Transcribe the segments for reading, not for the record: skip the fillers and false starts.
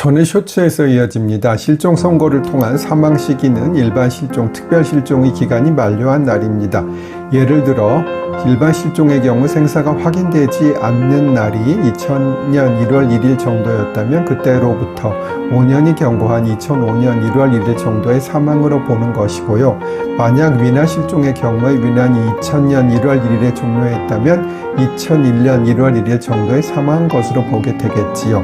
전의 쇼츠에서 이어집니다. 실종 선고를 통한 사망 시기는 일반 실종, 특별 실종의 기간이 만료한 날입니다. 예를 들어 일반 실종의 경우 생사가 확인되지 않는 날이 2000년 1월 1일 정도였다면 그때로부터 5년이 경과한 2005년 1월 1일 정도의 사망으로 보는 것이고요. 만약 위나 실종의 경우에 위난이 2000년 1월 1일에 종료했다면 2001년 1월 1일 정도에 사망한 것으로 보게 되겠지요.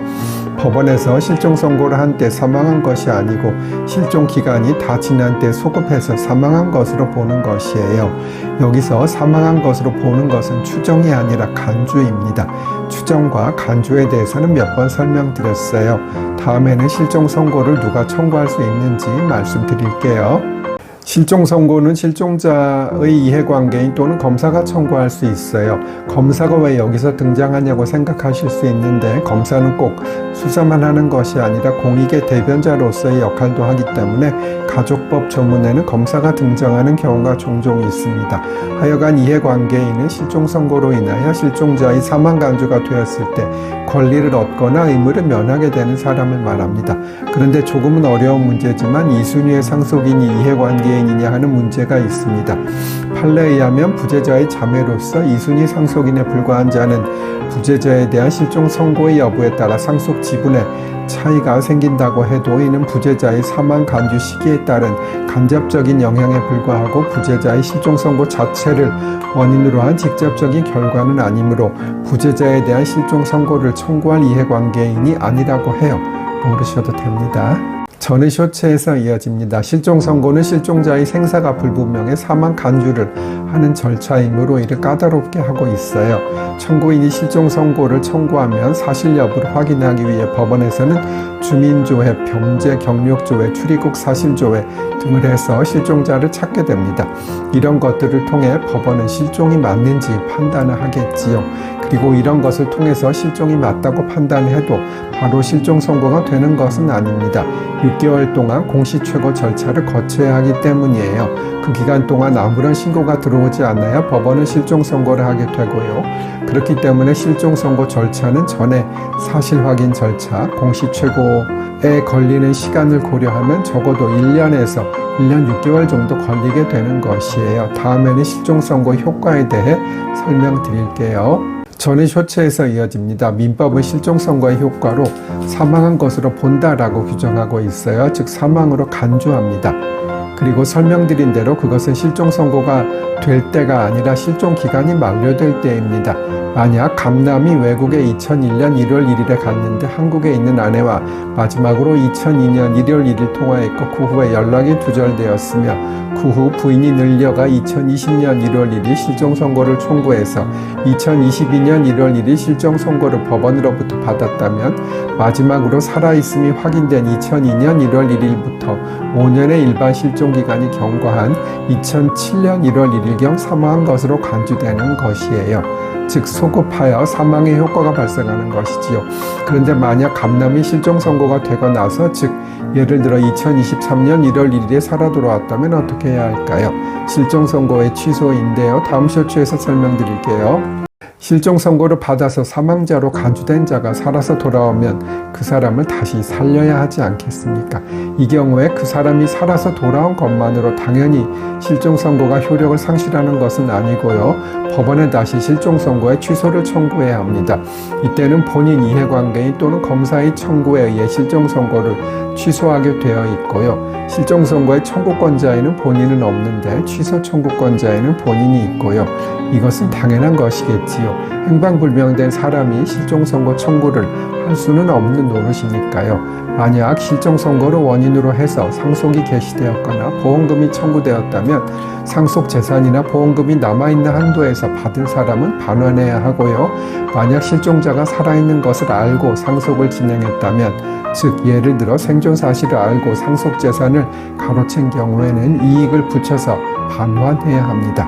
법원에서 실종 선고를 한 때 사망한 것이 아니고 실종 기간이 다 지난 때 소급해서 사망한 것으로 보는 것이에요. 여기서 사망한 것으로 보는 것은 추정이 아니라 간주입니다. 추정과 간주에 대해서는 몇 번 설명드렸어요. 다음에는 실종 선고를 누가 청구할 수 있는지 말씀드릴게요. 실종 선고는 실종자의 이해관계인 또는 검사가 청구할 수 있어요. 검사가 왜 여기서 등장하냐고 생각하실 수 있는데 검사는 꼭 수사만 하는 것이 아니라 공익의 대변자로서의 역할도 하기 때문에 가족법 조문에는 검사가 등장하는 경우가 종종 있습니다. 하여간 이해관계인은 실종 선고로 인하여 실종자의 사망 간주가 되었을 때 권리를 얻거나 의무를 면하게 되는 사람을 말합니다. 그런데 조금은 어려운 문제지만 이순위의 상속인이 이해관계인이냐 하는 문제가 있습니다. 판례에 의하면 부재자의 자매로서 이순위 상속인에 불과한 자는 부재자에 대한 실종 선고의 여부에 따라 상속 지분에 차이가 생긴다고 해도 이는 부재자의 사망 간주 시기에 따른 간접적인 영향에 불과하고 부재자의 실종 선고 자체를 원인으로 한 직접적인 결과는 아니므로 부재자에 대한 실종 선고를 청구할 이해관계인이 아니라고 해요. 모르셔도 됩니다. 전의 쇼츠에서 이어집니다. 실종 선고는 실종자의 생사가 불분명해 사망 간주를 하는 절차이므로 이를 까다롭게 하고 있어요. 청구인이 실종 선고를 청구하면 사실 여부를 확인하기 위해 법원에서는 주민조회, 범죄 경력조회, 출입국 사실조회 등을 해서 실종자를 찾게 됩니다. 이런 것들을 통해 법원은 실종이 맞는지 판단을 하겠지요. 그리고 이런 것을 통해서 실종이 맞다고 판단해도 바로 실종 선고가 되는 것은 아닙니다. 6개월 동안 공시최고 절차를 거쳐야 하기 때문이에요. 그 기간 동안 아무런 신고가 들어오지 않아야 법원은 실종 선고를 하게 되고요. 그렇기 때문에 실종 선고 절차는 전에 사실 확인 절차, 공시최고에 걸리는 시간을 고려하면 적어도 1년에서 1년 6개월 정도 걸리게 되는 것이에요. 다음에는 실종 선고 효과에 대해 설명드릴게요. 전의 쇼츠에서 이어집니다. 민법은 실종 선고의 효과로 사망한 것으로 본다라고 규정하고 있어요. 즉 사망으로 간주합니다. 그리고 설명드린 대로 그것은 실종 선고가 될 때가 아니라 실종 기간이 만료될 때입니다. 만약 감남이 외국에 2001년 1월 1일에 갔는데 한국에 있는 아내와 마지막으로 2002년 1월 1일 통화했고 그 후에 연락이 두절되었으며 그 후 부인이 늘려가 2020년 1월 1일 실종 선고를 청구해서 2022년 1월 1일 실종 선고를 법원으로부터 받았다면 마지막으로 살아있음이 확인된 2002년 1월 1일부터 5년의 일반 실종 기간이 경과한 2007년 1월 1일경 사망한 것으로 간주되는 것이에요. 즉 소급하여 사망의 효과가 발생하는 것이지요. 그런데 만약 감남이 실종 선고가 되고 나서 즉 예를 들어 2023년 1월 1일에 살아 돌아왔다면 어떻게 해야 할까요? 실종 선고의 취소인데요. 다음 쇼츠에서 설명드릴게요. 실종 선고를 받아서 사망자로 간주된 자가 살아서 돌아오면 그 사람을 다시 살려야 하지 않겠습니까? 이 경우에 그 사람이 살아서 돌아온 것만으로 당연히 실종 선고가 효력을 상실하는 것은 아니고요. 법원에 다시 실종 선고의 취소를 청구해야 합니다. 이때는 본인 이해관계인 또는 검사의 청구에 의해 실종 선고를 취소하게 되어 있고요. 실종 선고의 청구권자에는 본인은 없는데 취소 청구권자에는 본인이 있고요. 이것은 당연한 것이겠지요. 행방불명된 사람이 실종 선고 청구를 할 수는 없는 노릇이니까요. 만약 실종 선고를 원인으로 해서 상속이 개시되었거나 보험금이 청구되었다면 상속 재산이나 보험금이 남아있는 한도에서 받은 사람은 반환해야 하고요. 만약 실종자가 살아있는 것을 알고 상속을 진행했다면 즉 예를 들어 생존 사실을 알고 상속 재산을 가로챈 경우에는 이익을 붙여서 반환해야 합니다.